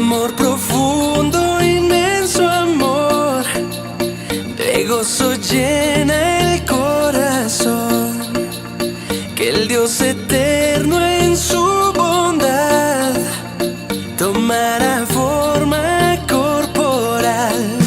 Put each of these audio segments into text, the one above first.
amor profundo, inmenso amor, de gozo llena el corazón, que el Dios eterno en su bondad tomará forma corporal.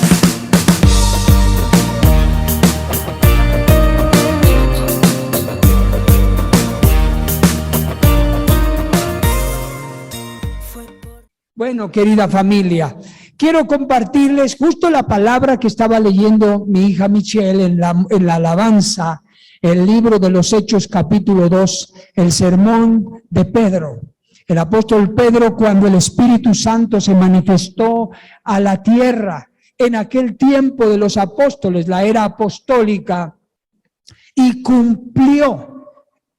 Bueno, querida familia, quiero compartirles justo la palabra que estaba leyendo mi hija Michelle en la alabanza, el libro de los Hechos capítulo 2, el sermón de Pedro. El apóstol Pedro, cuando el Espíritu Santo se manifestó a la tierra en aquel tiempo de los apóstoles, la era apostólica, y cumplió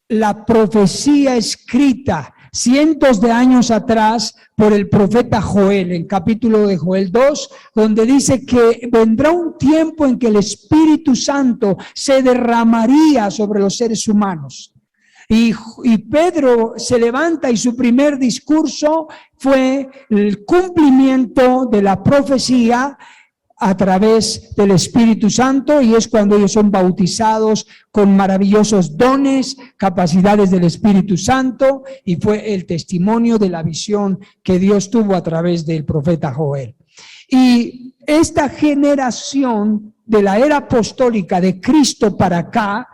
la profecía escrita cientos de años atrás por el profeta Joel, en capítulo de Joel 2, donde dice que vendrá un tiempo en que el Espíritu Santo se derramaría sobre los seres humanos. Y Pedro se levanta y su primer discurso fue el cumplimiento de la profecía a través del Espíritu Santo, y es cuando ellos son bautizados con maravillosos dones, capacidades del Espíritu Santo, y fue el testimonio de la visión que Dios tuvo a través del profeta Joel. Y esta generación de la era apostólica de Cristo para acá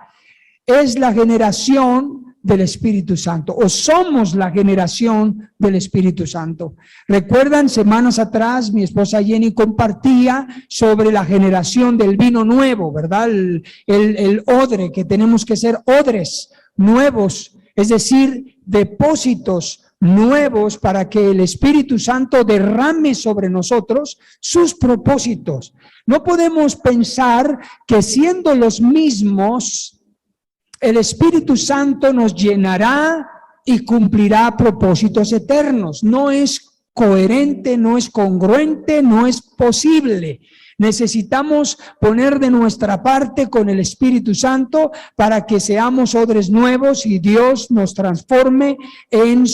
es la generación del Espíritu Santo, o somos la generación del Espíritu Santo. Recuerdan, semanas atrás mi esposa Jenny compartía sobre la generación del vino nuevo, ¿verdad? El odre, que tenemos que ser odres nuevos, es decir, depósitos nuevos para que el Espíritu Santo derrame sobre nosotros sus propósitos. No podemos pensar que siendo los mismos, el Espíritu Santo nos llenará y cumplirá propósitos eternos. No es coherente, no es congruente, no es posible. Necesitamos poner de nuestra parte con el Espíritu Santo para que seamos odres nuevos y Dios nos transforme en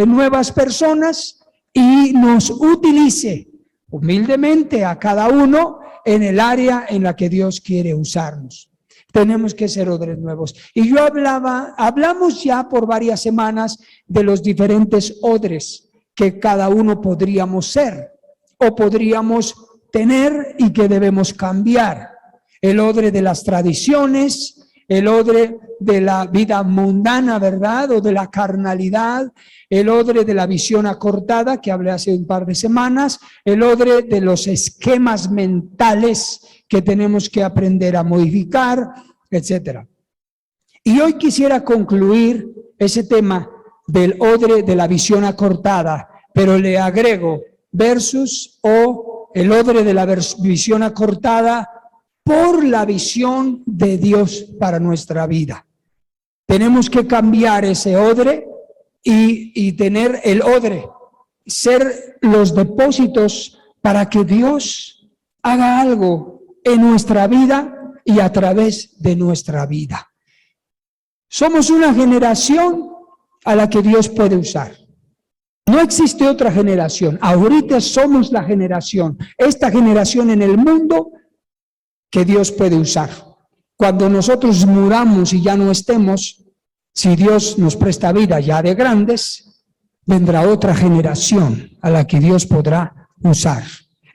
nuevas personas y nos utilice humildemente a cada uno en el área en la que Dios quiere usarnos. Tenemos que ser odres nuevos. Y yo hablamos ya por varias semanas de los diferentes odres que cada uno podríamos ser o podríamos tener y que debemos cambiar. El odre de las tradiciones, el odre de la vida mundana, ¿verdad? O de la carnalidad, el odre de la visión acortada, que hablé hace un par de semanas, el odre de los esquemas mentales que tenemos que aprender a modificar, etcétera. Y hoy quisiera concluir ese tema del odre de la visión acortada, pero le agrego versus o el odre de la visión acortada por la visión de Dios para nuestra vida. Tenemos que cambiar ese odre y tener el odre, ser los depósitos para que Dios haga algo en nuestra vida y a través de nuestra vida. Somos una generación a la que Dios puede usar. No existe otra generación. Ahorita somos la generación, esta generación en el mundo que Dios puede usar. Cuando nosotros muramos y ya no estemos, si Dios nos presta vida ya de grandes, vendrá otra generación a la que Dios podrá usar.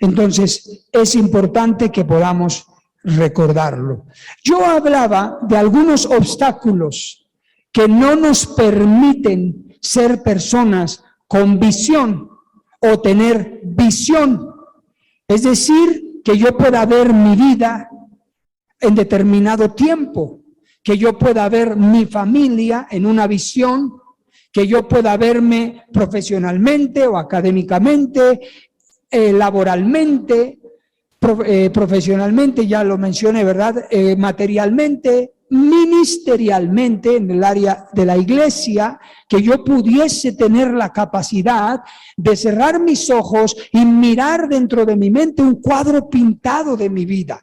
Entonces, es importante que podamos recordarlo. Yo hablaba de algunos obstáculos que no nos permiten ser personas con visión o tener visión. Es decir, que yo pueda ver mi vida en determinado tiempo, que yo pueda ver mi familia en una visión, que yo pueda verme profesionalmente o académicamente, laboralmente, profesionalmente, ya lo mencioné, ¿verdad? Materialmente, ministerialmente, en el área de la iglesia, que yo pudiese tener la capacidad de cerrar mis ojos y mirar dentro de mi mente un cuadro pintado de mi vida.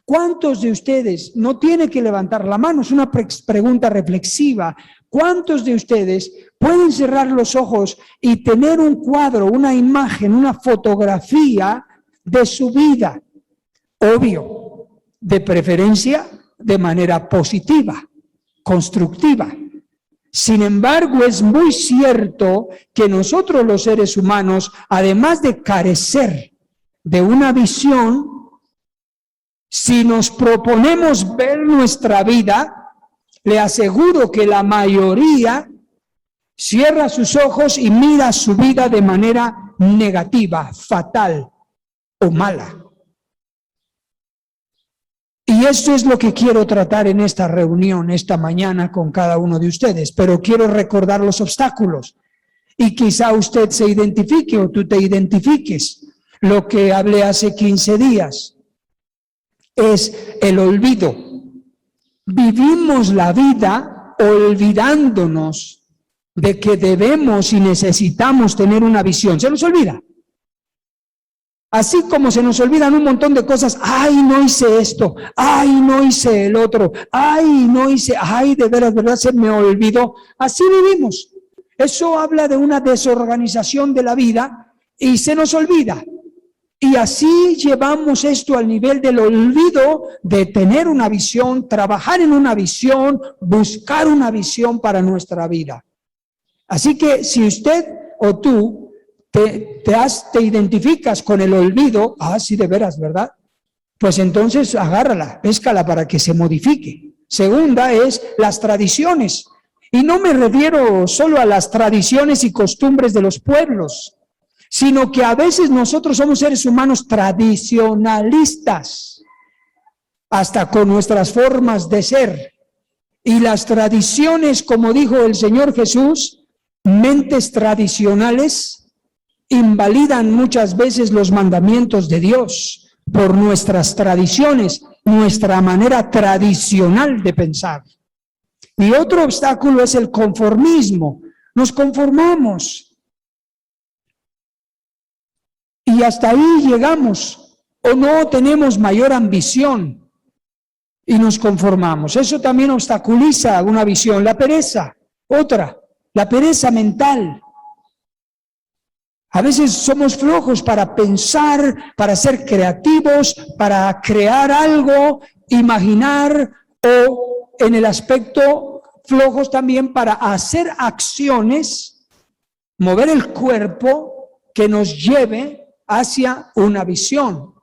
¿Cuántos de ustedes, no tiene que levantar la mano, es una pregunta reflexiva, ¿Cuántos de ustedes pueden cerrar los ojos y tener un cuadro, una imagen, una fotografía de su vida? Obvio, de preferencia de manera positiva, constructiva. Sin embargo, es muy cierto que nosotros los seres humanos, además de carecer de una visión, si nos proponemos ver nuestra vida, le aseguro que la mayoría cierra sus ojos y mira su vida de manera negativa, fatal o mala. Y esto es lo que quiero tratar en esta reunión, esta mañana, con cada uno de ustedes. Pero quiero recordar los obstáculos. Y quizá usted se identifique o tú te identifiques. Lo que hablé hace 15 días es el olvido. Vivimos la vida olvidándonos de que debemos y necesitamos tener una visión. Se nos olvida. Así como se nos olvidan un montón de cosas. Ay, no hice esto. Ay, no hice el otro. Ay, no hice. Ay, de verdad se me olvidó. Así vivimos. Eso habla de una desorganización de la vida y se nos olvida. Y así llevamos esto al nivel del olvido de tener una visión, trabajar en una visión, buscar una visión para nuestra vida. Así que si usted o tú te identificas con el olvido, sí, de veras, ¿verdad? Pues entonces agárrala, péscala para que se modifique. Segunda es las tradiciones. Y no me refiero solo a las tradiciones y costumbres de los pueblos, sino que a veces nosotros somos seres humanos tradicionalistas, hasta con nuestras formas de ser. Y las tradiciones, como dijo el Señor Jesús, mentes tradicionales invalidan muchas veces los mandamientos de Dios por nuestras tradiciones, nuestra manera tradicional de pensar. Y otro obstáculo es el conformismo. Nos conformamos. Y hasta ahí llegamos, o no tenemos mayor ambición y nos conformamos. Eso también obstaculiza una visión. La pereza, otra, la pereza mental. A veces somos flojos para pensar, para ser creativos, para crear algo, imaginar, o en el aspecto flojos también para hacer acciones, mover el cuerpo que nos lleve hacia una visión.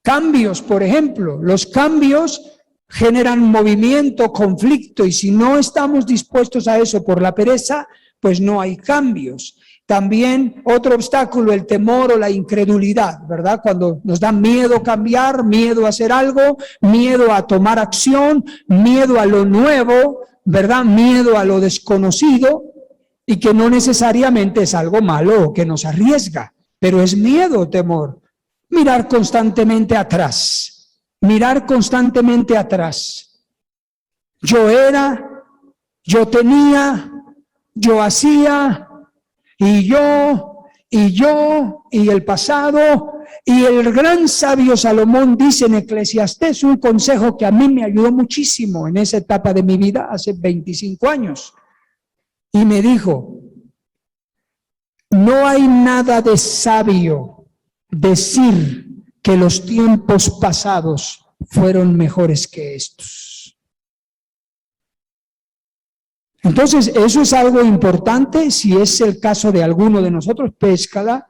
Cambios, por ejemplo, los cambios generan movimiento, conflicto, y si no estamos dispuestos a eso por la pereza, pues no hay cambios. También otro obstáculo, el temor o la incredulidad, ¿verdad? Cuando nos da miedo cambiar, miedo a hacer algo, miedo a tomar acción, miedo a lo nuevo, ¿verdad? Miedo a lo desconocido, y que no necesariamente es algo malo o que nos arriesga, pero es miedo, temor. Mirar constantemente atrás, mirar constantemente atrás. Yo era, yo tenía, yo hacía, y el pasado. Y el gran sabio Salomón dice en Eclesiastés un consejo que a mí me ayudó muchísimo en esa etapa de mi vida, hace 25 años. Y me dijo, no hay nada de sabio decir que los tiempos pasados fueron mejores que estos. Entonces, eso es algo importante. Si es el caso de alguno de nosotros, péscala.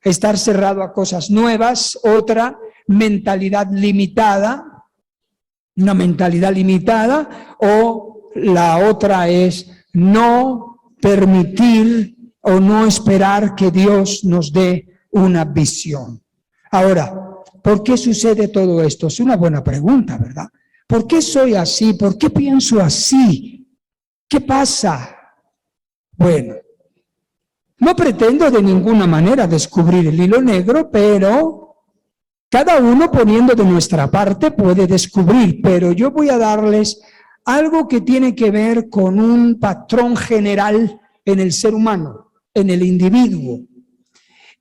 Estar cerrado a cosas nuevas. Otra, mentalidad limitada. Una mentalidad limitada. O la otra es no permitir o no esperar que Dios nos dé una visión. Ahora, ¿por qué sucede todo esto? Es una buena pregunta, ¿verdad? ¿Por qué soy así? ¿Por qué pienso así? ¿Qué pasa? Bueno, no pretendo de ninguna manera descubrir el hilo negro, pero cada uno poniendo de nuestra parte puede descubrir, pero yo voy a darles algo que tiene que ver con un patrón general en el ser humano, en el individuo,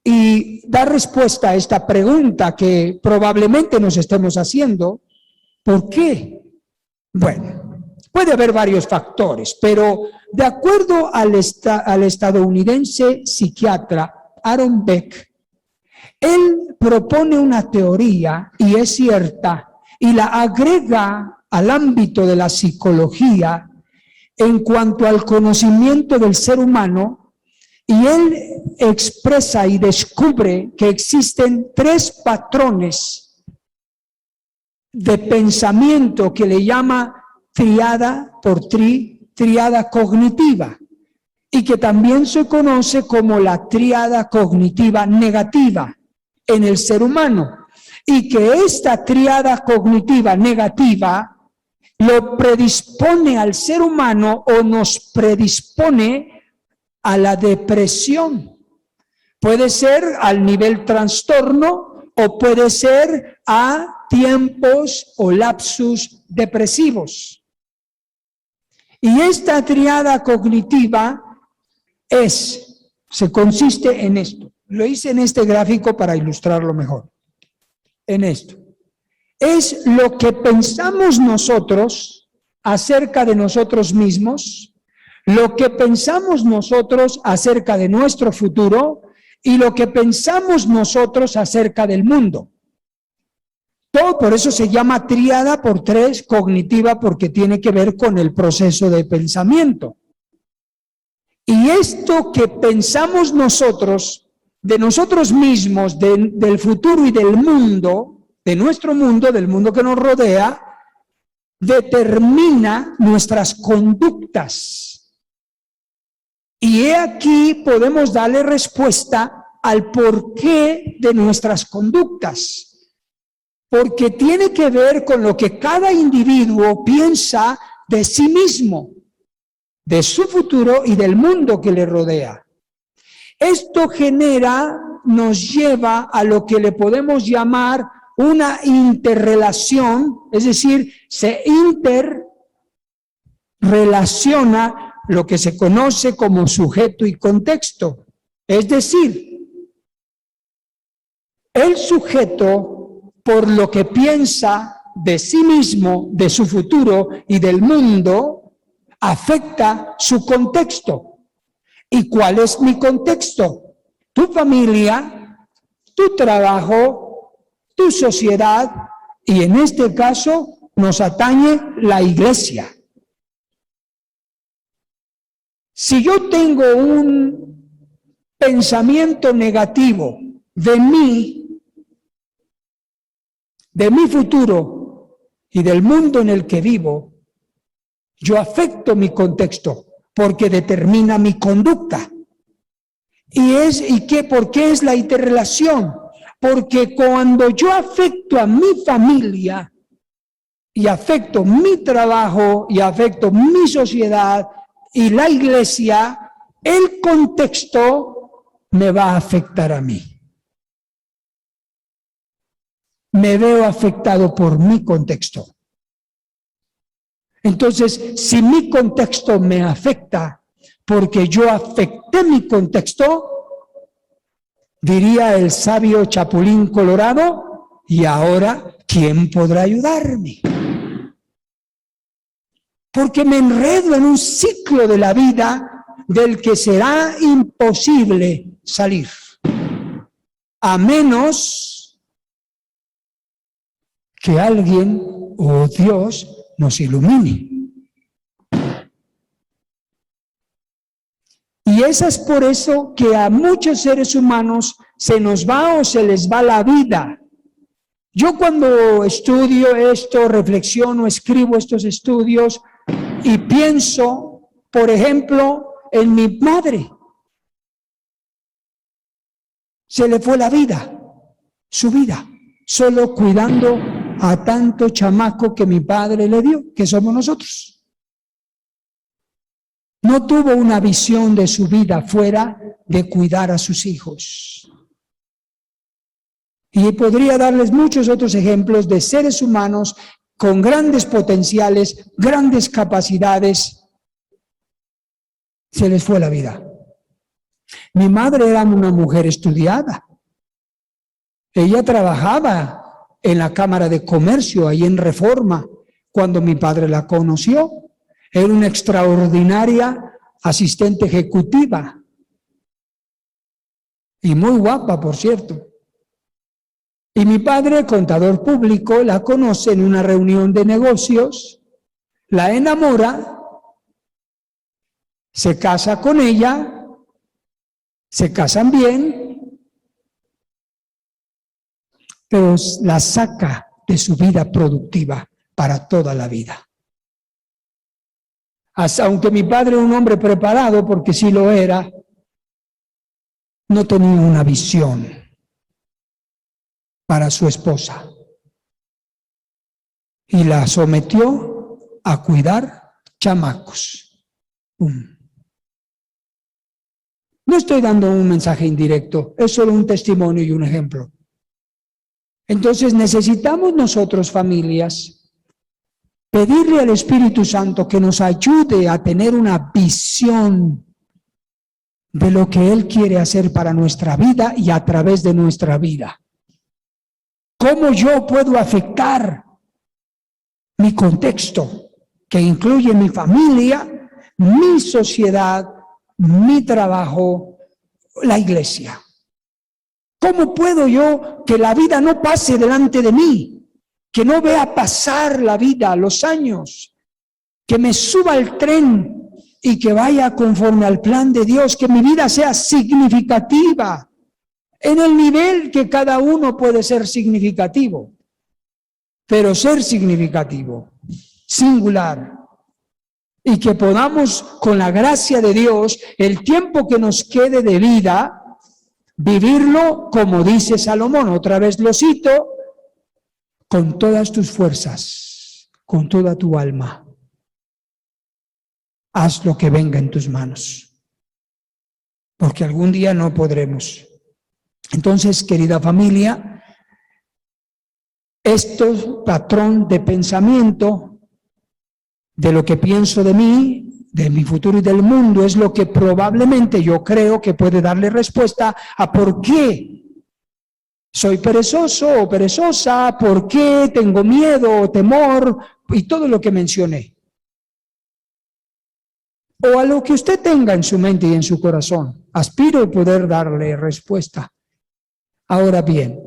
y dar respuesta a esta pregunta que probablemente nos estemos haciendo. ¿Por qué? Bueno, Puede haber varios factores, pero de acuerdo al estadounidense psiquiatra Aaron Beck, él propone una teoría, y es cierta, y la agrega al ámbito de la psicología en cuanto al conocimiento del ser humano, y él expresa y descubre que existen 3 patrones de pensamiento que le llama triada cognitiva, y que también se conoce como la triada cognitiva negativa en el ser humano, y que esta triada cognitiva negativa lo predispone al ser humano o nos predispone a la depresión. Puede ser al nivel trastorno o puede ser a tiempos o lapsus depresivos. Y esta triada cognitiva se consiste en esto. Lo hice en este gráfico para ilustrarlo mejor. En esto. Es lo que pensamos nosotros acerca de nosotros mismos, lo que pensamos nosotros acerca de nuestro futuro y lo que pensamos nosotros acerca del mundo. Todo por eso se llama tríada por 3 cognitiva, porque tiene que ver con el proceso de pensamiento. Y esto que pensamos nosotros, de nosotros mismos, del futuro y del mundo, de nuestro mundo, del mundo que nos rodea, determina nuestras conductas. Y he aquí podemos darle respuesta al porqué de nuestras conductas, porque tiene que ver con lo que cada individuo piensa de sí mismo, de su futuro y del mundo que le rodea. Esto nos lleva a lo que le podemos llamar una interrelación, es decir, se interrelaciona lo que se conoce como sujeto y contexto. Es decir, el sujeto, por lo que piensa de sí mismo, de su futuro y del mundo, afecta su contexto. ¿Y cuál es mi contexto? Tu familia, tu trabajo, tu sociedad, y en este caso nos atañe la iglesia. Si yo tengo un pensamiento negativo de mí, de mi futuro y del mundo en el que vivo, yo afecto mi contexto porque determina mi conducta. ¿Por qué es la interrelación? Porque cuando yo afecto a mi familia y afecto mi trabajo y afecto mi sociedad y la iglesia, el contexto me va a afectar a mí. Me veo afectado por mi contexto. Entonces, si mi contexto me afecta porque yo afecté mi contexto, diría el sabio Chapulín Colorado, y ahora, ¿quién podrá ayudarme? Porque me enredo en un ciclo de la vida del que será imposible salir, a menos que alguien o Dios nos ilumine. Y es por eso que a muchos seres humanos se nos va o se les va la vida. Yo cuando estudio esto, reflexiono, escribo estos estudios y pienso, por ejemplo, en mi madre. Se le fue la vida, su vida, solo cuidando a tanto chamaco que mi padre le dio, que somos nosotros. No tuvo una visión de su vida fuera de cuidar a sus hijos. Y podría darles muchos otros ejemplos de seres humanos con grandes potenciales, grandes capacidades. Se les fue la vida. Mi madre era una mujer estudiada. Ella trabajaba en la Cámara de Comercio, ahí en Reforma, cuando mi padre la conoció. Era una extraordinaria asistente ejecutiva. Y muy guapa, por cierto. Y mi padre, contador público, la conoce en una reunión de negocios, la enamora, se casa con ella, se casan bien, pero la saca de su vida productiva para toda la vida. Aunque mi padre era un hombre preparado, porque sí lo era, no tenía una visión para su esposa y la sometió a cuidar chamacos. No estoy dando un mensaje indirecto, es solo un testimonio y un ejemplo. Entonces necesitamos nosotros, familias, pedirle al Espíritu Santo que nos ayude a tener una visión de lo que Él quiere hacer para nuestra vida y a través de nuestra vida. ¿Cómo yo puedo afectar mi contexto, que incluye mi familia, mi sociedad, mi trabajo, la iglesia? ¿Cómo puedo yo que la vida no pase delante de mí? Que no vea pasar la vida, los años, que me suba al tren y que vaya conforme al plan de Dios, que mi vida sea significativa en el nivel que cada uno puede ser significativo, pero ser significativo, singular, y que podamos, con la gracia de Dios, el tiempo que nos quede de vida, vivirlo como dice Salomón, otra vez lo cito, con todas tus fuerzas, con toda tu alma. Haz lo que venga en tus manos, porque algún día no podremos. Entonces, querida familia, este patrón de pensamiento de lo que pienso de mí, de mi futuro y del mundo, es lo que probablemente yo creo que puede darle respuesta a por qué soy perezoso o perezosa, por qué tengo miedo o temor y todo lo que mencioné. O a lo que usted tenga en su mente y en su corazón. Aspiro a poder darle respuesta. Ahora bien,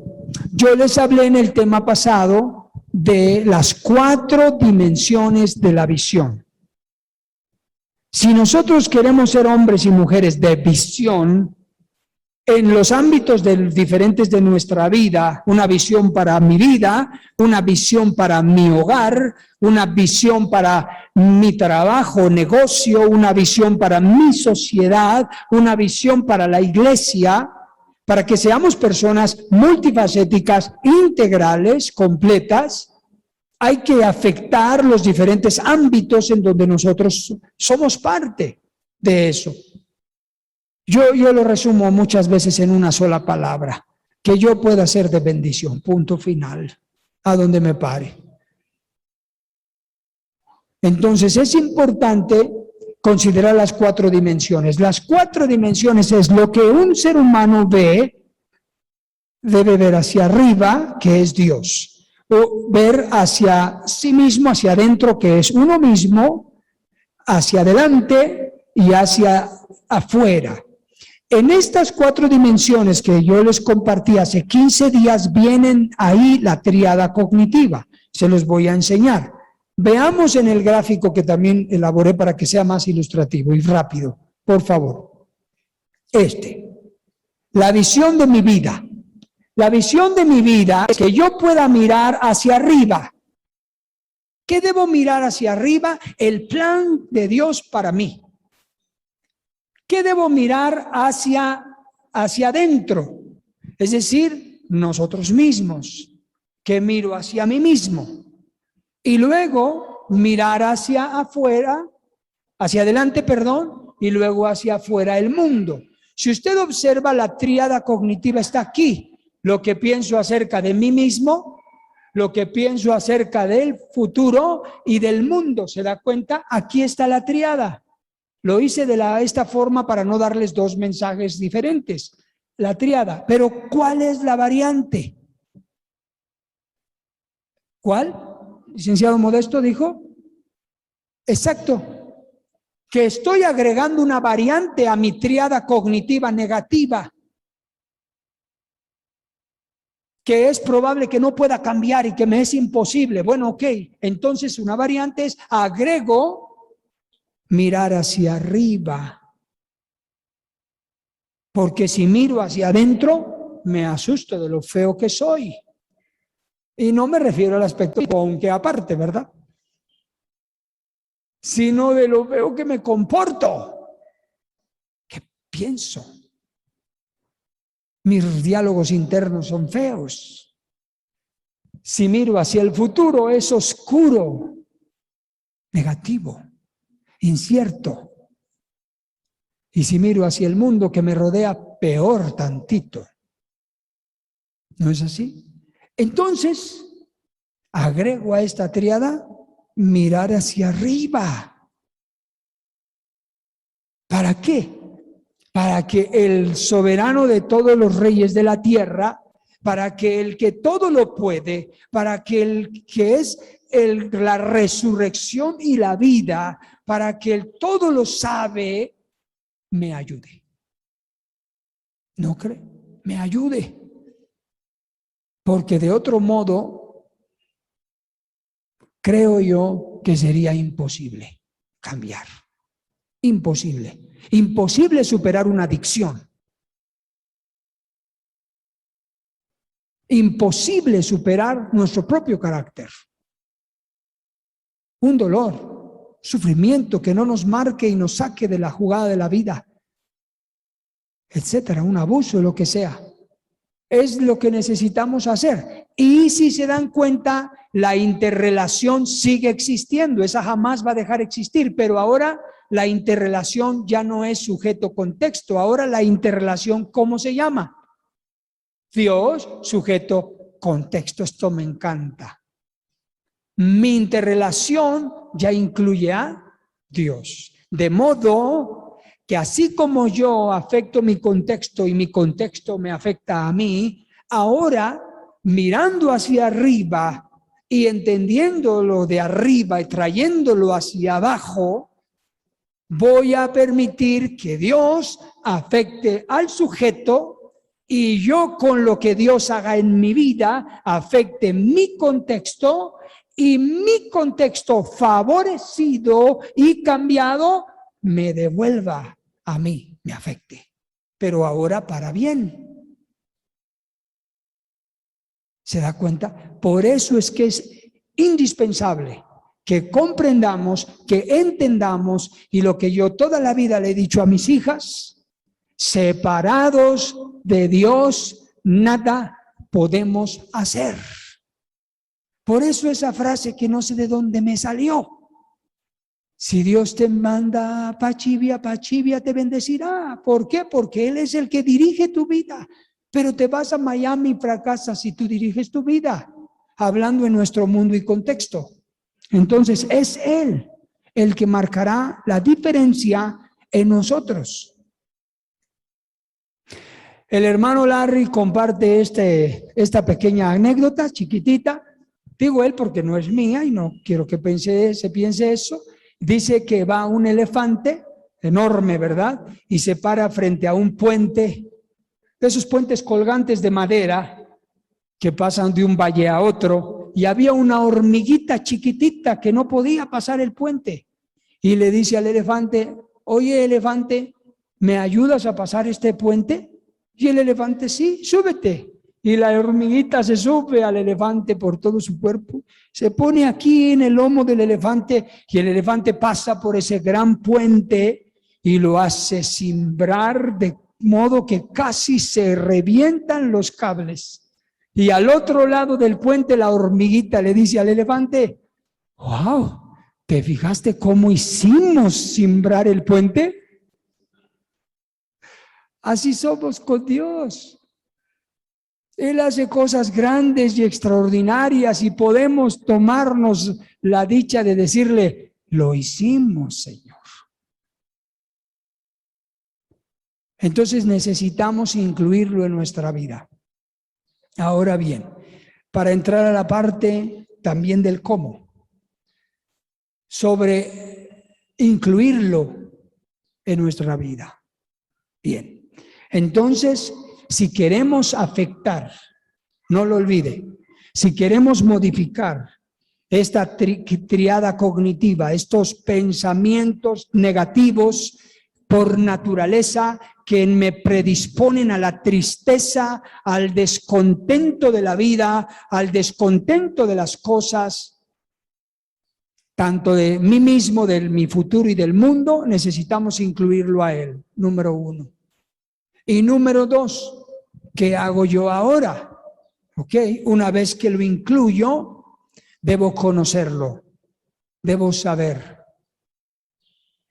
yo les hablé en el tema pasado de las 4 dimensiones de la visión. Si nosotros queremos ser hombres y mujeres de visión, en los ámbitos diferentes de nuestra vida, una visión para mi vida, una visión para mi hogar, una visión para mi trabajo, negocio, una visión para mi sociedad, una visión para la iglesia, para que seamos personas multifacéticas, integrales, completas, hay que afectar los diferentes ámbitos en donde nosotros somos parte de eso. Yo lo resumo muchas veces en una sola palabra, que yo pueda ser de bendición, punto final, a donde me pare. Entonces es importante considerar las 4 dimensiones. Las 4 dimensiones es lo que un ser humano ve, debe ver hacia arriba, que es Dios, o ver hacia sí mismo, hacia adentro, que es uno mismo, hacia adelante y hacia afuera. En estas 4 dimensiones que yo les compartí hace 15 días, vienen ahí la tríada cognitiva. Se los voy a enseñar. Veamos en el gráfico que también elaboré para que sea más ilustrativo y rápido, por favor. La visión de mi vida. La visión de mi vida es que yo pueda mirar hacia arriba. ¿Qué debo mirar hacia arriba? El plan de Dios para mí. ¿Qué debo mirar hacia adentro? Es decir, nosotros mismos. ¿Qué miro hacia mí mismo? Y luego mirar hacia afuera, hacia adelante, perdón, y luego hacia afuera el mundo. Si usted observa, la tríada cognitiva está aquí. Lo que pienso acerca de mí mismo, lo que pienso acerca del futuro y del mundo. ¿Se da cuenta? Aquí está la tríada. Lo hice de esta forma para no darles 2 mensajes diferentes. La tríada. Pero ¿cuál es la variante? ¿Cuál? Licenciado Modesto dijo. Exacto. que estoy agregando una variante a mi tríada cognitiva negativa, que es probable que no pueda cambiar y que me es imposible. Bueno, ok, entonces una variante es agrego mirar hacia arriba. Porque si miro hacia adentro, me asusto de lo feo que soy. Y no me refiero al aspecto aunque aparte, ¿verdad? Sino de lo feo que me comporto. ¿Qué pienso? Mis diálogos internos son feos. Si miro hacia el futuro, es oscuro, negativo, incierto. Y si miro hacia el mundo que me rodea, peor tantito. ¿No es así? Entonces, agrego a esta tríada mirar hacia arriba. ¿Para qué? Para que el soberano de todos los reyes de la tierra, para que el que todo lo puede, para que el que es la resurrección y la vida, para que el todo lo sabe, me ayude. ¿No cree? Me ayude. Porque de otro modo, creo yo que sería imposible cambiar. Imposible. Imposible superar una adicción. Imposible superar nuestro propio carácter. Un dolor, sufrimiento que no nos marque y nos saque de la jugada de la vida, etcétera, un abuso, lo que sea. Es lo que necesitamos hacer. Y si se dan cuenta, la interrelación sigue existiendo. Esa jamás va a dejar de existir. Pero ahora la interrelación ya no es sujeto-contexto. Ahora la interrelación, ¿cómo se llama? Dios, sujeto-contexto. Esto me encanta. Mi interrelación ya incluye a Dios. De modo que así como yo afecto mi contexto y mi contexto me afecta a mí, ahora mirando hacia arriba y entendiéndolo de arriba y trayéndolo hacia abajo, voy a permitir que Dios afecte al sujeto y yo con lo que Dios haga en mi vida afecte mi contexto y mi contexto favorecido y cambiado me devuelva a mí, me afecte, pero ahora para bien. ¿Se da cuenta? Por eso es que es indispensable que comprendamos, que entendamos, y lo que yo toda la vida le he dicho a mis hijas, separados de Dios, nada podemos hacer. Por eso esa frase que no sé de dónde me salió. Si Dios te manda a Pachivia, Pachivia te bendecirá. ¿Por qué? Porque Él es el que dirige tu vida. Pero te vas a Miami y fracasas si tú diriges tu vida, hablando en nuestro mundo y contexto. Entonces es Él el que marcará la diferencia en nosotros. El hermano Larry comparte esta pequeña anécdota chiquitita. Digo él porque no es mía y no quiero que se piense eso. Dice que va un elefante enorme, ¿verdad? Y se para frente a un puente, de esos puentes colgantes de madera que pasan de un valle a otro, y había una hormiguita chiquitita que no podía pasar el puente. Y le dice al elefante, oye elefante, ¿me ayudas a pasar este puente? Y el elefante, sí, súbete. Y la hormiguita se sube al elefante por todo su cuerpo, se pone aquí en el lomo del elefante y el elefante pasa por ese gran puente y lo hace cimbrar de modo que casi se revientan los cables. Y al otro lado del puente la hormiguita le dice al elefante, wow, ¿te fijaste cómo hicimos cimbrar el puente? Así somos con Dios. Él hace cosas grandes y extraordinarias y podemos tomarnos la dicha de decirle, lo hicimos, Señor. Entonces necesitamos incluirlo en nuestra vida. Ahora bien, para entrar a la parte también del cómo, sobre incluirlo en nuestra vida. Bien, entonces, si queremos afectar, no lo olvide, si queremos modificar esta triada cognitiva, estos pensamientos negativos por naturaleza que me predisponen a la tristeza, al descontento de la vida, al descontento de las cosas, tanto de mí mismo, de mi futuro y del mundo, necesitamos incluirlo a él, número 1. Y número 2, ¿qué hago yo ahora? ¿Ok? Una vez que lo incluyo, debo conocerlo, debo saber.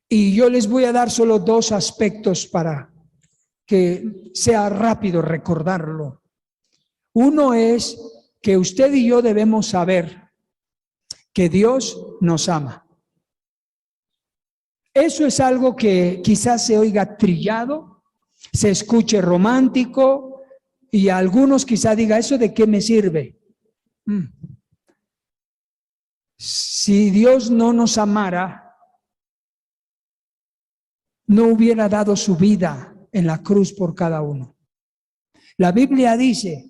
Y yo les voy a dar solo 2 aspectos para que sea rápido recordarlo. Uno es que usted y yo debemos saber que Dios nos ama. Eso es algo que quizás se oiga trillado, se escuche romántico y a algunos quizás diga, ¿eso de qué me sirve? Si Dios no nos amara, no hubiera dado su vida en la cruz por cada uno. La Biblia dice,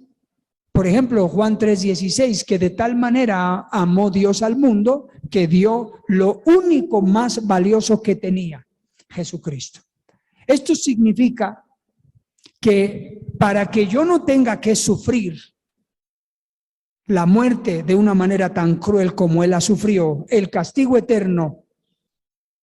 por ejemplo, Juan 3:16, que de tal manera amó Dios al mundo que dio lo único más valioso que tenía, Jesucristo. Esto significa que para que yo no tenga que sufrir la muerte de una manera tan cruel como Él la sufrió, el castigo eterno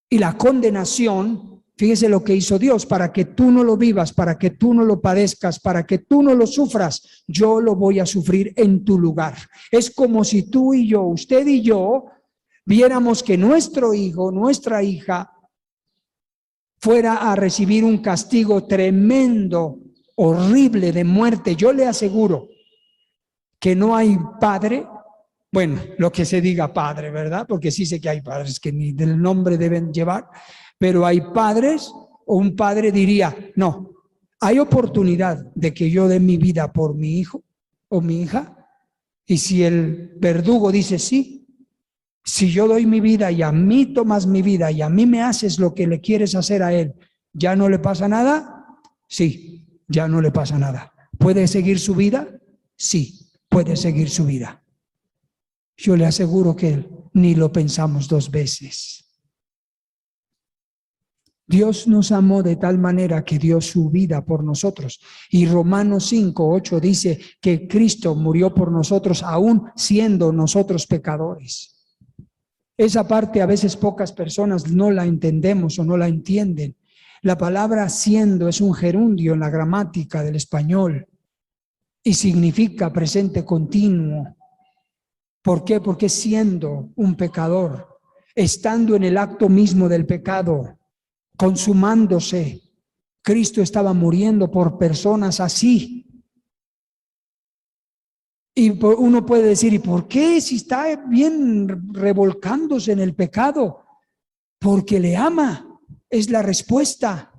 y la condenación, fíjese lo que hizo Dios, para que tú no lo vivas, para que tú no lo padezcas, para que tú no lo sufras, yo lo voy a sufrir en tu lugar. Es como si tú y yo, usted y yo, viéramos que nuestro hijo, nuestra hija, fuera a recibir un castigo tremendo, horrible de muerte. Yo le aseguro que no hay padre, bueno, lo que se diga padre, ¿verdad? Porque sí sé que hay padres que ni del nombre deben llevar, pero hay padres, o un padre diría, no, hay oportunidad de que yo dé mi vida por mi hijo o mi hija, y si el verdugo dice sí, si yo doy mi vida y a mí tomas mi vida y a mí me haces lo que le quieres hacer a él, ¿ya no le pasa nada? Sí, ya no le pasa nada. ¿Puede seguir su vida? Sí, puede seguir su vida. Yo le aseguro que ni lo pensamos 2 veces. Dios nos amó de tal manera que dio su vida por nosotros. Y Romanos 5:8 dice que Cristo murió por nosotros aún siendo nosotros pecadores. Esa parte a veces pocas personas no la entendemos o no la entienden. La palabra siendo es un gerundio en la gramática del español y significa presente continuo. ¿Por qué? Porque siendo un pecador, estando en el acto mismo del pecado, consumándose, Cristo estaba muriendo por personas así. Y uno puede decir, ¿y por qué si está bien revolcándose en el pecado? Porque le ama, es la respuesta.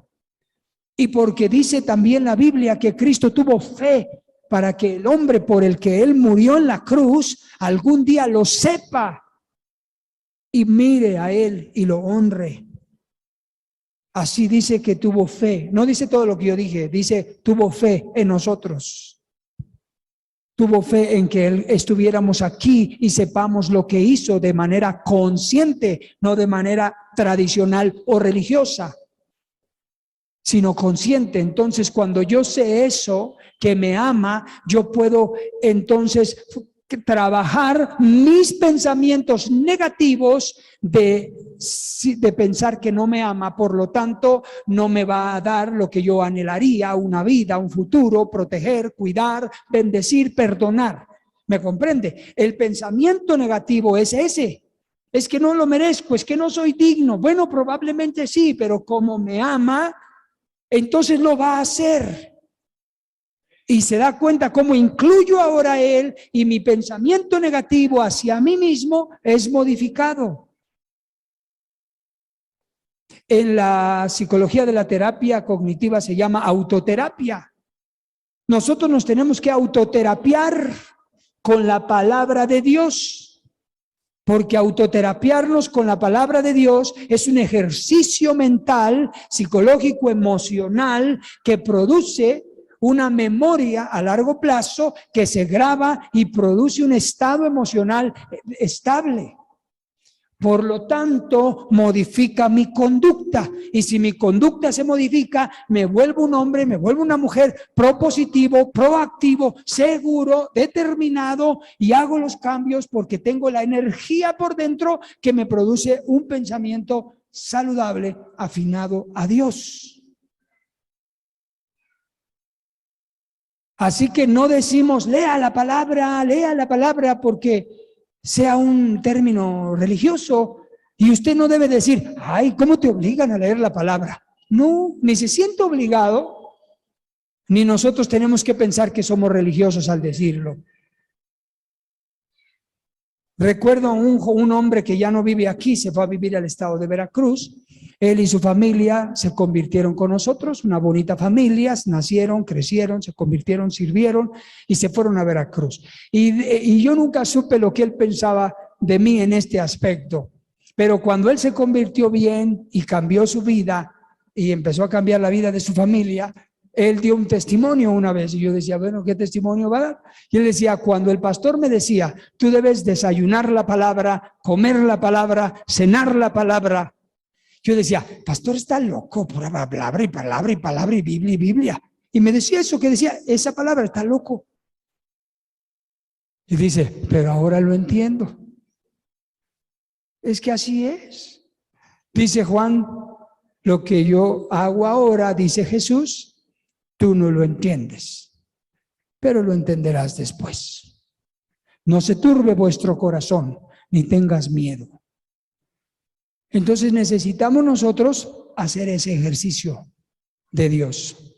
Y porque dice también la Biblia que Cristo tuvo fe para que el hombre por el que él murió en la cruz algún día lo sepa y mire a él y lo honre. Así dice que tuvo fe. No dice todo lo que yo dije, dice tuvo fe en nosotros. Tuvo fe en que él estuviéramos aquí y sepamos lo que hizo de manera consciente, no de manera tradicional o religiosa, sino consciente. Entonces, cuando yo sé eso, que me ama, yo puedo entonces trabajar mis pensamientos negativos de pensar que no me ama, por lo tanto no me va a dar lo que yo anhelaría, una vida, un futuro, proteger, cuidar, bendecir, perdonar. ¿Me comprende? El pensamiento negativo es ese. Es que no lo merezco, es que no soy digno. Bueno, probablemente sí, pero como me ama, entonces lo va a hacer. Y se da cuenta cómo incluyo ahora a él y mi pensamiento negativo hacia mí mismo es modificado. En la psicología de la terapia cognitiva se llama autoterapia. Nosotros nos tenemos que autoterapiar con la palabra de Dios. porque autoterapiarnos con la palabra de Dios es un ejercicio mental, psicológico, emocional, que produce una memoria a largo plazo que se graba y produce un estado emocional estable. Por lo tanto, modifica mi conducta. Y si mi conducta se modifica, me vuelvo un hombre, me vuelvo una mujer propositivo, proactivo, seguro, determinado, y hago los cambios porque tengo la energía por dentro que me produce un pensamiento saludable, afinado a Dios. Así que no decimos lea la palabra porque sea un término religioso, y usted no debe decir, ay, ¿cómo te obligan a leer la palabra? No, ni se siente obligado, ni nosotros tenemos que pensar que somos religiosos al decirlo. Recuerdo a un hombre que ya no vive aquí, se fue a vivir al estado de Veracruz. Él y su familia se convirtieron con nosotros, una bonita familia, nacieron, crecieron, se convirtieron, sirvieron y se fueron a Veracruz. Y yo nunca supe lo que él pensaba de mí en este aspecto, pero cuando él se convirtió bien y cambió su vida y empezó a cambiar la vida de su familia, él dio un testimonio una vez y yo decía, bueno, ¿qué testimonio va a dar? Y él decía, cuando el pastor me decía, tú debes desayunar la palabra, comer la palabra, cenar la palabra, yo decía, pastor está loco, pura palabra y palabra y palabra y Biblia y Biblia. Y me decía eso, que decía, esa palabra está loco. Y dice, pero ahora lo entiendo. Es que así es. Dice Juan, lo que yo hago ahora, dice Jesús, tú no lo entiendes, pero lo entenderás después. No se turbe vuestro corazón, ni tengas miedo. Entonces necesitamos nosotros hacer ese ejercicio de Dios.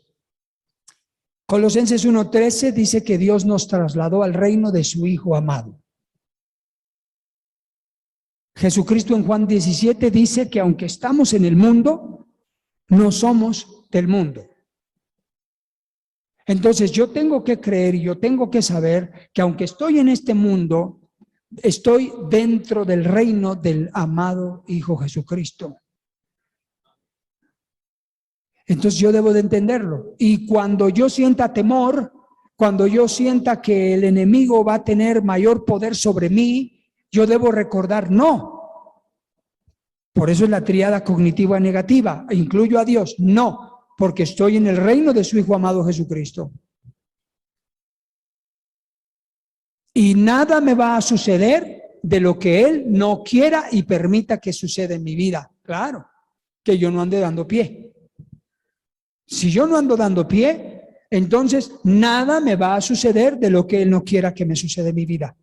Colosenses 1:13 dice que Dios nos trasladó al reino de su Hijo amado. Jesucristo en Juan 17 dice que aunque estamos en el mundo, no somos del mundo. Entonces yo tengo que creer y yo tengo que saber que aunque estoy en este mundo, estoy dentro del reino del amado Hijo Jesucristo. Entonces yo debo de entenderlo. Y cuando yo sienta temor, cuando yo sienta que el enemigo va a tener mayor poder sobre mí, yo debo recordar, no. Por eso es la tríada cognitiva negativa. Incluyo a Dios, no, porque estoy en el reino de su Hijo amado Jesucristo. Y nada me va a suceder de lo que Él no quiera y permita que suceda en mi vida. Claro, que yo no ande dando pie. Si yo no ando dando pie, entonces nada me va a suceder de lo que Él no quiera que me suceda en mi vida.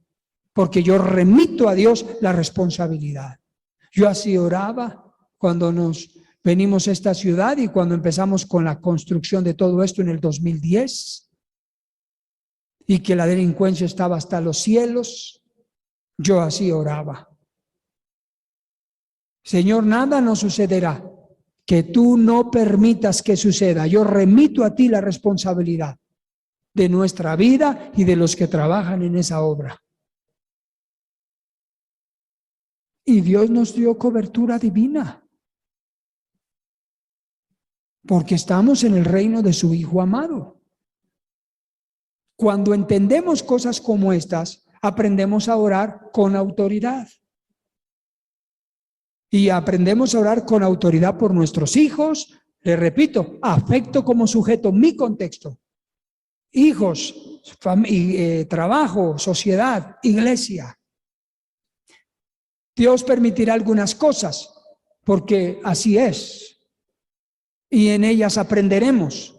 Porque yo remito a Dios la responsabilidad. Yo así oraba cuando nos venimos a esta ciudad y cuando empezamos con la construcción de todo esto en el 2010. Y que la delincuencia estaba hasta los cielos, yo así oraba. Señor, nada nos sucederá que tú no permitas que suceda. Yo remito a ti la responsabilidad de nuestra vida y de los que trabajan en esa obra. Y Dios nos dio cobertura divina, porque estamos en el reino de su Hijo amado. Cuando entendemos cosas como estas, aprendemos a orar con autoridad. Y aprendemos a orar con autoridad por nuestros hijos. Le repito, afecto como sujeto, mi contexto. Hijos, trabajo, sociedad, iglesia. Dios permitirá algunas cosas, porque así es. Y en ellas aprenderemos.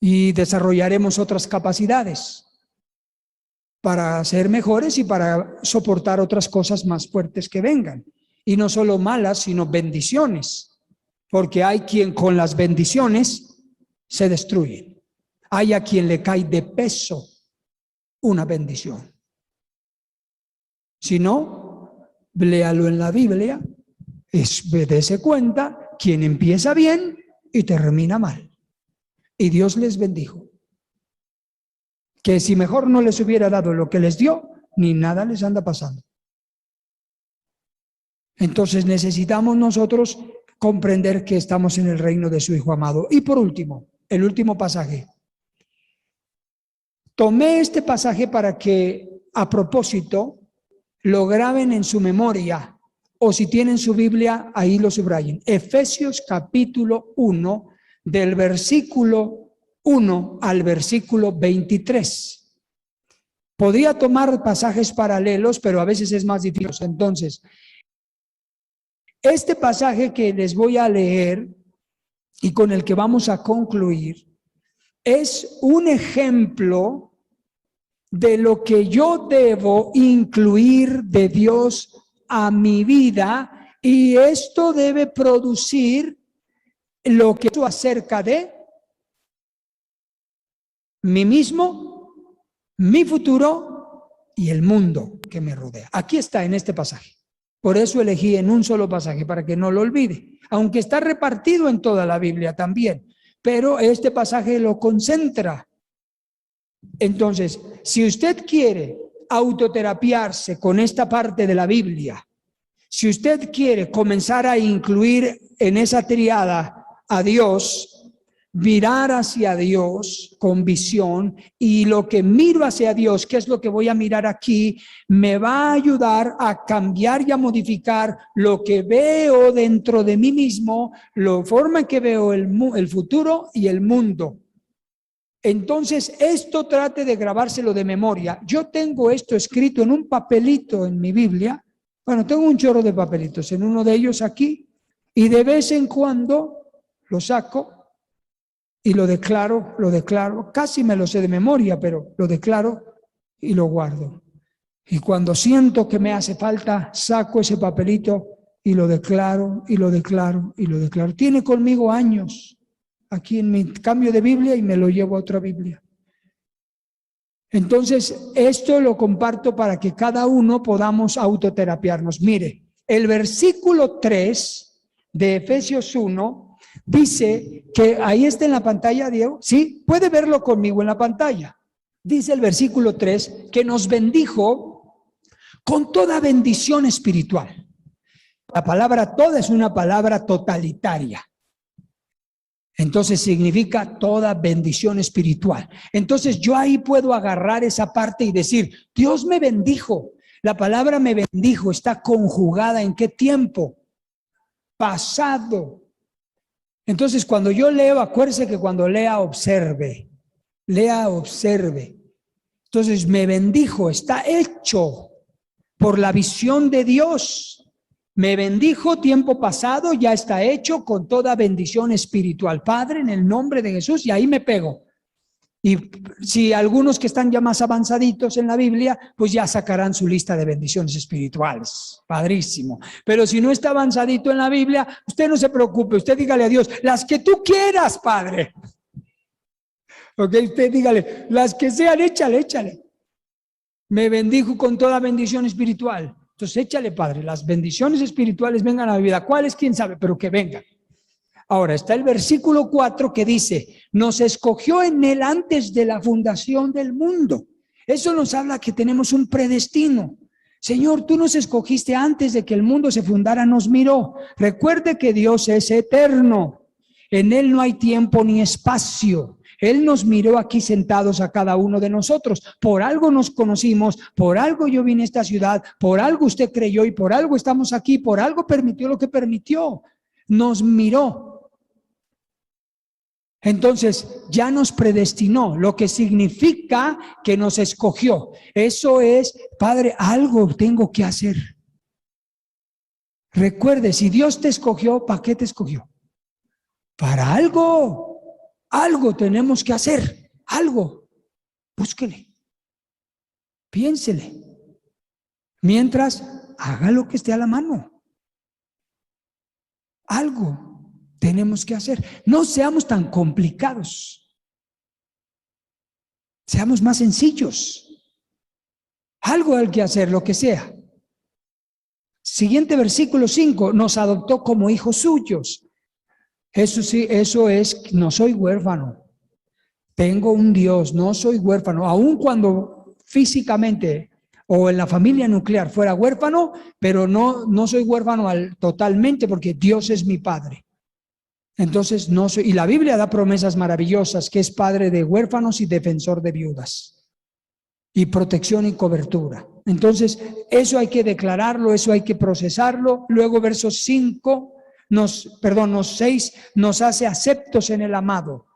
Y desarrollaremos otras capacidades para ser mejores y para soportar otras cosas más fuertes que vengan. Y no solo malas, sino bendiciones. Porque hay quien con las bendiciones se destruye. Hay a quien le cae de peso una bendición. Si no, léalo en la Biblia, dése cuenta quien empieza bien y termina mal. Y Dios les bendijo. Que si mejor no les hubiera dado lo que les dio, ni nada les anda pasando. Entonces necesitamos nosotros comprender que estamos en el reino de su Hijo amado. Y por último, el último pasaje. Tomé este pasaje para que, a propósito, lo graben en su memoria, o si tienen su Biblia, ahí lo subrayen. Efesios capítulo 1, del versículo 1 al versículo 23. Podría tomar pasajes paralelos, pero a veces es más difícil. Entonces, este pasaje que les voy a leer y con el que vamos a concluir es un ejemplo de lo que yo debo incluir de Dios a mi vida, y esto debe producir lo que yo acerca de mí mismo, mi futuro y el mundo que me rodea. Aquí está en este pasaje. Por eso elegí en un solo pasaje, para que no lo olvide, aunque está repartido en toda la Biblia también, pero este pasaje lo concentra. Entonces, si usted quiere autoterapiarse con esta parte de la Biblia, si usted quiere comenzar a incluir en esa triada a Dios, mirar hacia Dios con visión, y lo que miro hacia Dios, que es lo que voy a mirar aquí, me va a ayudar a cambiar y a modificar lo que veo dentro de mí mismo, la forma en que veo el futuro y el mundo. Entonces, esto trate de grabárselo de memoria. Yo tengo esto escrito en un papelito en mi Biblia. Bueno, tengo un chorro de papelitos, en uno de ellos aquí, y de vez en cuando lo saco y lo declaro, casi me lo sé de memoria, pero lo declaro y lo guardo. Y cuando siento que me hace falta, saco ese papelito y lo declaro, y lo declaro, y lo declaro. Tiene conmigo años aquí en mi cambio de Biblia y me lo llevo a otra Biblia. Entonces, esto lo comparto para que cada uno podamos autoterapiarnos. Mire, el versículo 3 de Efesios 1 dice que, ahí está en la pantalla, Diego, ¿sí? Puede verlo conmigo en la pantalla. Dice el versículo 3 que nos bendijo con toda bendición espiritual. La palabra toda es una palabra totalitaria. Entonces significa toda bendición espiritual. Entonces yo ahí puedo agarrar esa parte y decir, Dios me bendijo. La palabra me bendijo está conjugada ¿en qué tiempo? Pasado. Entonces cuando yo leo, acuérdese que cuando lea, observe. Lea, observe. Entonces me bendijo, está hecho por la visión de Dios. Me bendijo tiempo pasado, ya está hecho con toda bendición espiritual. Padre, en el nombre de Jesús, y ahí me pego. Y si algunos que están ya más avanzaditos en la Biblia, pues ya sacarán su lista de bendiciones espirituales. Padrísimo. Pero si no está avanzadito en la Biblia, usted no se preocupe, usted dígale a Dios, las que tú quieras, Padre. Ok, usted dígale, las que sean, échale. Me bendijo con toda bendición espiritual. Entonces échale, Padre, las bendiciones espirituales vengan a la vida. ¿Cuáles? ¿Quién sabe? Pero que vengan. Ahora está el versículo 4 que dice, nos escogió en él antes de la fundación del mundo. Eso nos habla que tenemos un predestino. Señor, tú nos escogiste antes de que el mundo se fundara, nos miró. Recuerde que Dios es eterno. En él no hay tiempo ni espacio. Él nos miró aquí sentados a cada uno de nosotros. Por algo nos conocimos, por algo yo vine a esta ciudad, por algo usted creyó y por algo estamos aquí, por algo permitió lo que permitió. Nos miró. Entonces ya nos predestinó, lo que significa que nos escogió. Eso es, Padre, algo tengo que hacer. Recuerde, si Dios te escogió, ¿para qué te escogió? Para algo. Algo tenemos que hacer, algo. Búsquele, piénsele. Mientras, haga lo que esté a la mano. Algo tenemos que hacer. No seamos tan complicados. Seamos más sencillos. Algo hay que hacer, lo que sea. Siguiente versículo 5, nos adoptó como hijos suyos. Eso sí, eso es, no soy huérfano, tengo un Dios, no soy huérfano, aun cuando físicamente o en la familia nuclear fuera huérfano, pero no soy huérfano totalmente porque Dios es mi padre. Entonces no soy, y la Biblia da promesas maravillosas, que es padre de huérfanos y defensor de viudas, y protección y cobertura. Entonces eso hay que declararlo, eso hay que procesarlo. Luego verso 6 nos hace aceptos en el amado.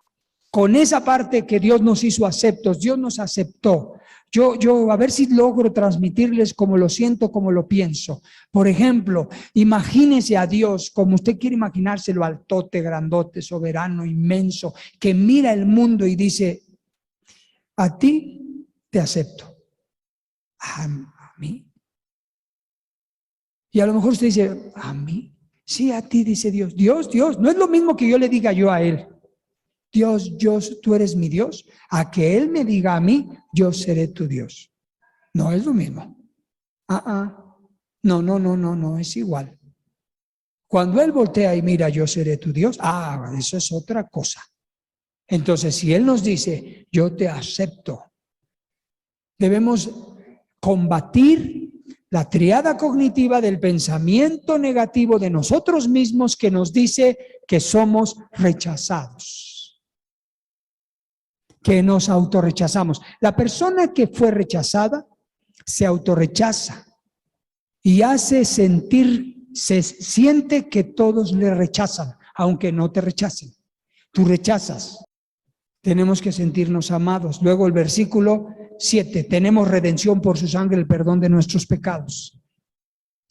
Con esa parte que Dios nos hizo aceptos, Dios nos aceptó. Yo a ver si logro transmitirles como lo siento, como lo pienso. Por ejemplo, imagínese a Dios como usted quiere imaginárselo, altote, grandote, soberano, inmenso, que mira el mundo y dice: a ti te acepto. ¿A mí? Y a lo mejor usted dice: ¿a mí? Sí, a ti, dice Dios. Dios, no es lo mismo que yo le diga yo a él. Dios, tú eres mi Dios, a que Él me diga a mí, yo seré tu Dios. No es lo mismo. No, es igual. Cuando Él voltea y mira, yo seré tu Dios, eso es otra cosa. Entonces, si Él nos dice, yo te acepto, debemos combatir la triada cognitiva del pensamiento negativo de nosotros mismos que nos dice que somos rechazados, que nos autorrechazamos. La persona que fue rechazada se autorrechaza y se siente que todos le rechazan, aunque no te rechacen. Tú rechazas. Tenemos que sentirnos amados. Luego el versículo 7, tenemos redención por su sangre, el perdón de nuestros pecados.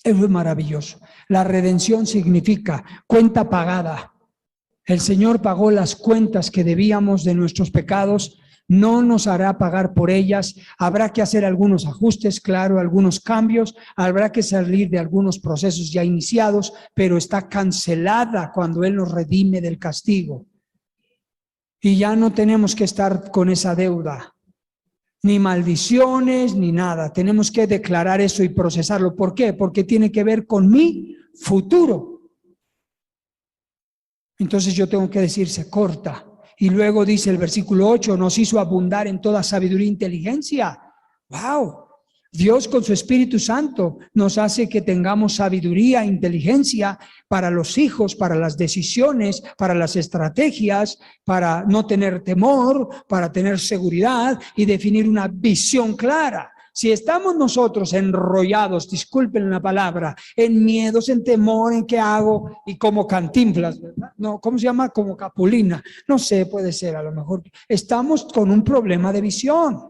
Eso es maravilloso. La redención significa cuenta pagada. El Señor pagó las cuentas que debíamos de nuestros pecados, no nos hará pagar por ellas. Habrá que hacer algunos ajustes, claro, algunos cambios, habrá que salir de algunos procesos ya iniciados, pero está cancelada cuando Él nos redime del castigo. Y ya no tenemos que estar con esa deuda, ni maldiciones, ni nada. Tenemos que declarar eso y procesarlo. ¿Por qué? Porque tiene que ver con mi futuro. Entonces yo tengo que decir, se corta. Y luego dice el versículo 8, nos hizo abundar en toda sabiduría e inteligencia. ¡Wow! Dios con su Espíritu Santo nos hace que tengamos sabiduría e inteligencia para los hijos, para las decisiones, para las estrategias, para no tener temor, para tener seguridad y definir una visión clara. Si estamos nosotros enrollados, disculpen la palabra, en miedos, en temor, en qué hago, y como Cantinflas, ¿verdad? No, ¿cómo se llama? Como Capulina. No sé, puede ser, a lo mejor. Estamos con un problema de visión.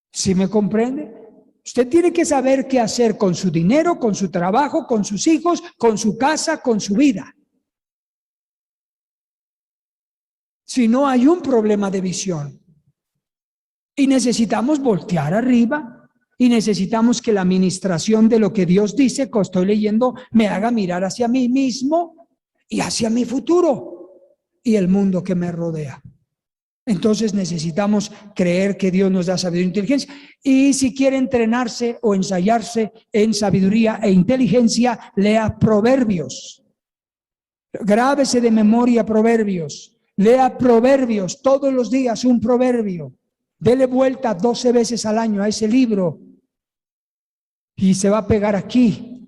¿Sí me comprende? Usted tiene que saber qué hacer con su dinero, con su trabajo, con sus hijos, con su casa, con su vida. Si no, hay un problema de visión. Y necesitamos voltear arriba y necesitamos que la administración de lo que Dios dice, que estoy leyendo, me haga mirar hacia mí mismo y hacia mi futuro y el mundo que me rodea. Entonces necesitamos creer que Dios nos da sabiduría e inteligencia. Y si quiere entrenarse o ensayarse en sabiduría e inteligencia, lea Proverbios. Grábese de memoria Proverbios. Lea Proverbios todos los días, un proverbio. Dele vuelta 12 veces al año a ese libro y se va a pegar aquí.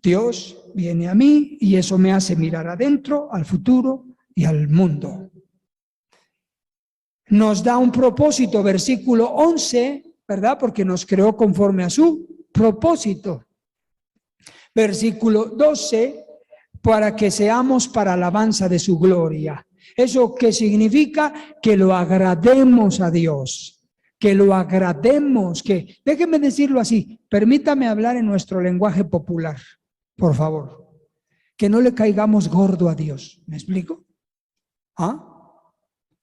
Dios viene a mí y eso me hace mirar adentro, al futuro y al mundo. Nos da un propósito, versículo 11, ¿verdad? Porque nos creó conforme a su propósito. Versículo 12, para que seamos para alabanza de su gloria. ¿Eso qué significa? Que lo agrademos a Dios, que lo agrademos, que, déjenme decirlo así, permítame hablar en nuestro lenguaje popular, por favor, que no le caigamos gordo a Dios, ¿me explico?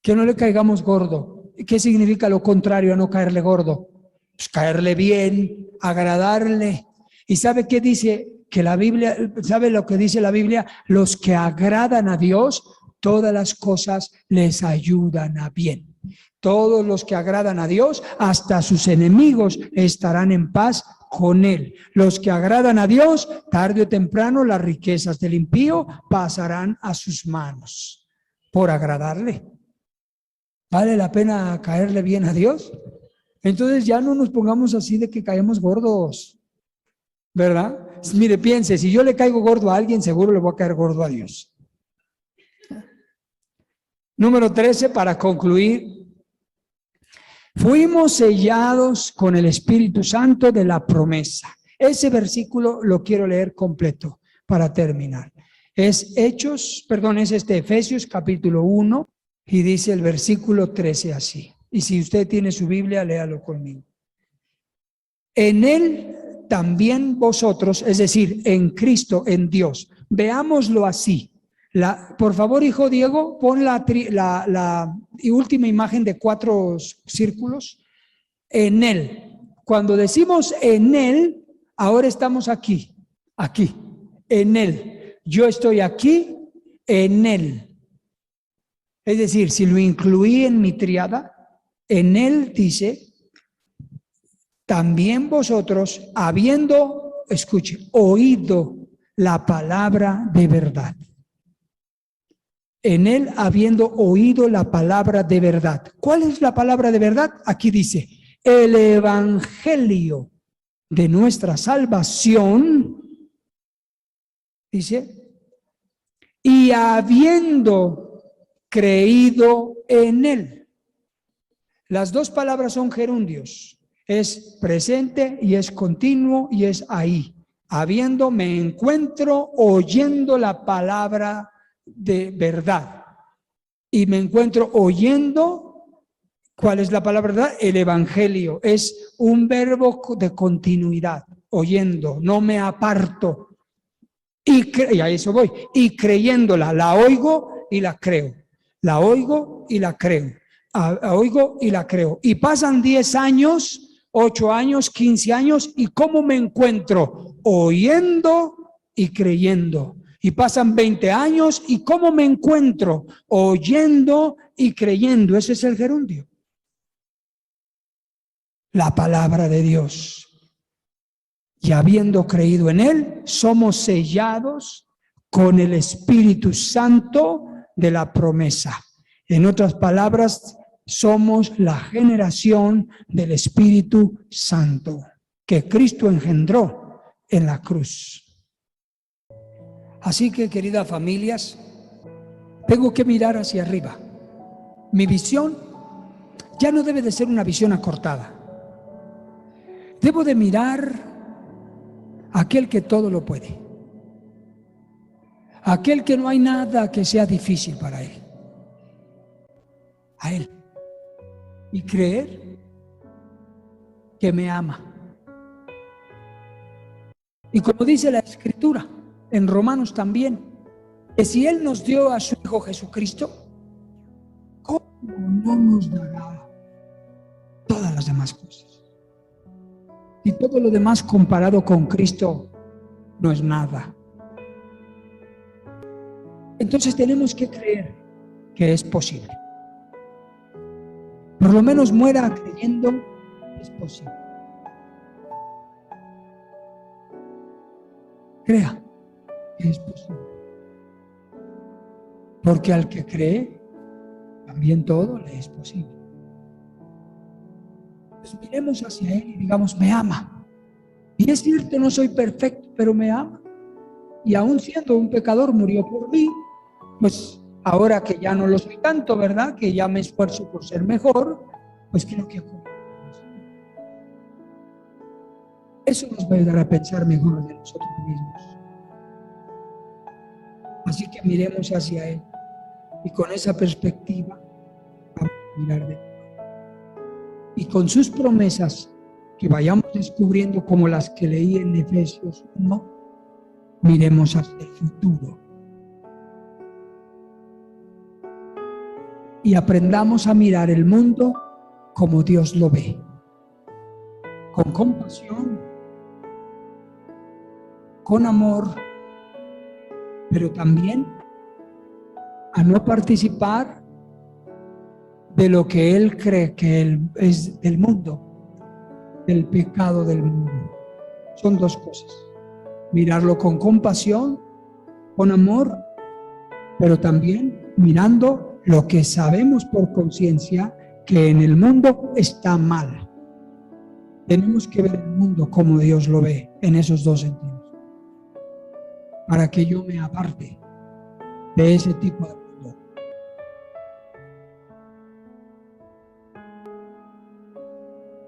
Que no le caigamos gordo. ¿Qué significa lo contrario a no caerle gordo? Pues caerle bien, agradarle. ¿Y sabe qué dice? Que la Biblia, ¿sabe lo que dice la Biblia? Los que agradan a Dios, todas las cosas les ayudan a bien. Todos los que agradan a Dios, hasta sus enemigos estarán en paz con Él. Los que agradan a Dios, tarde o temprano las riquezas del impío pasarán a sus manos por agradarle. ¿Vale la pena caerle bien a Dios? Entonces ya no nos pongamos así de que caemos gordos, ¿verdad? Mire, piense, si yo le caigo gordo a alguien, seguro le voy a caer gordo a Dios. Número 13, para concluir. Fuimos sellados con el Espíritu Santo de la promesa. Ese versículo lo quiero leer completo para terminar. Es Efesios capítulo 1 y dice el versículo 13 así. Y si usted tiene su Biblia, léalo conmigo. En él también vosotros, es decir, en Cristo, en Dios. Veámoslo así. Por favor, hijo Diego, pon la última imagen de 4 círculos. En él. Cuando decimos en él, ahora estamos aquí, en él. Yo estoy aquí, en él. Es decir, si lo incluí en mi triada, en él dice, también vosotros, habiendo, escuche, oído la palabra de verdad. En él habiendo oído la palabra de verdad. ¿Cuál es la palabra de verdad? Aquí dice, el evangelio de nuestra salvación, dice, y habiendo creído en él. Las dos palabras son gerundios, es presente y es continuo y es ahí. Habiendo, me encuentro oyendo la palabra de verdad y me encuentro oyendo, ¿cuál es la palabra verdad? El evangelio, es un verbo de continuidad, oyendo, no me aparto y a eso voy, y creyéndola, la oigo y la creo, la oigo y la creo, oigo y la creo, y pasan 10 años, 8 años, 15 años, y ¿cómo me encuentro? Oyendo y creyendo. Y pasan 20 años, ¿y cómo me encuentro? Oyendo y creyendo. Ese es el gerundio. La palabra de Dios. Y habiendo creído en él, somos sellados con el Espíritu Santo de la promesa. En otras palabras, somos la generación del Espíritu Santo que Cristo engendró en la cruz. Así que, queridas familias, tengo que mirar hacia arriba. Mi visión ya no debe de ser una visión acortada. Debo de mirar a aquel que todo lo puede. Aquel que no hay nada que sea difícil para él. A él. Y creer que me ama. Y como dice la Escritura, en Romanos también, que si él nos dio a su Hijo Jesucristo, ¿cómo no nos dará todas las demás cosas? Y todo lo demás comparado con Cristo no es nada. Entonces tenemos que creer que es posible. Por lo menos muera creyendo que es posible. Crea que es posible. Porque al que cree, también todo le es posible. Pues miremos hacia él y digamos, me ama. Y es cierto, no soy perfecto, pero me ama. Y aún siendo un pecador, murió por mí. Pues ahora que ya no lo soy tanto, ¿verdad? Que ya me esfuerzo por ser mejor, pues creo que eso nos va a ayudar a pensar mejor de nosotros mismos. Así que miremos hacia él y con esa perspectiva vamos a mirar de él. Y con sus promesas que vayamos descubriendo como las que leí en Efesios 1, miremos hacia el futuro. Y aprendamos a mirar el mundo como Dios lo ve, con compasión, con amor, pero también a no participar de lo que Él cree que Él es del mundo, del pecado del mundo. Son dos cosas: mirarlo con compasión, con amor, pero también mirando lo que sabemos por conciencia que en el mundo está mal. Tenemos que ver el mundo como Dios lo ve en esos dos sentidos, para que yo me aparte de ese tipo de mundo.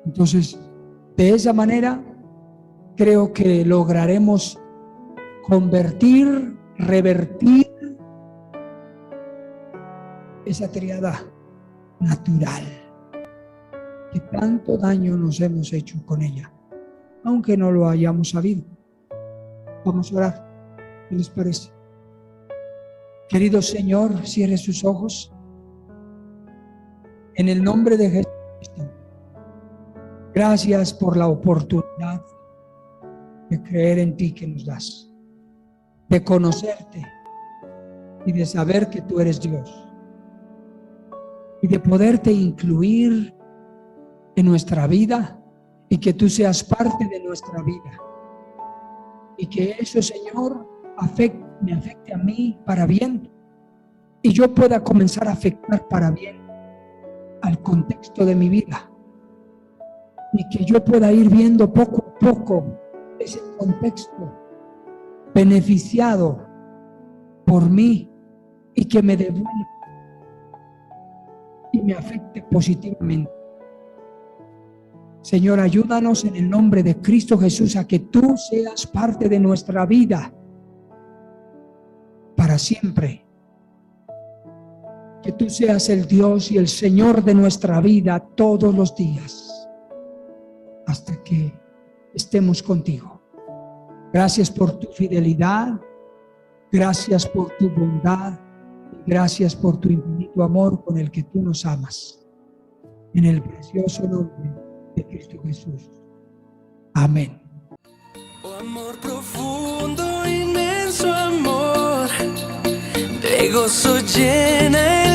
Entonces, de esa manera, creo que lograremos convertir, revertir esa triada natural que tanto daño nos hemos hecho con ella, aunque no lo hayamos sabido. Vamos a orar. ¿Qué les parece? Querido Señor, cierre sus ojos. En el nombre de Jesucristo, gracias por la oportunidad de creer en ti que nos das, de conocerte y de saber que tú eres Dios, y de poderte incluir en nuestra vida y que tú seas parte de nuestra vida, y que eso, Señor, me afecte a mí para bien, y yo pueda comenzar a afectar para bien al contexto de mi vida, y que yo pueda ir viendo poco a poco ese contexto beneficiado por mí, y que me devuelva y me afecte positivamente. Señor, ayúdanos en el nombre de Cristo Jesús a que tú seas parte de nuestra vida para siempre. Que tú seas el Dios y el Señor de nuestra vida todos los días, hasta que estemos contigo. Gracias por tu fidelidad, gracias por tu bondad, y gracias por tu infinito amor con el que tú nos amas. En el precioso nombre de Cristo Jesús. Amén. Oh, amor profundo, inmenso amor, de gozo llena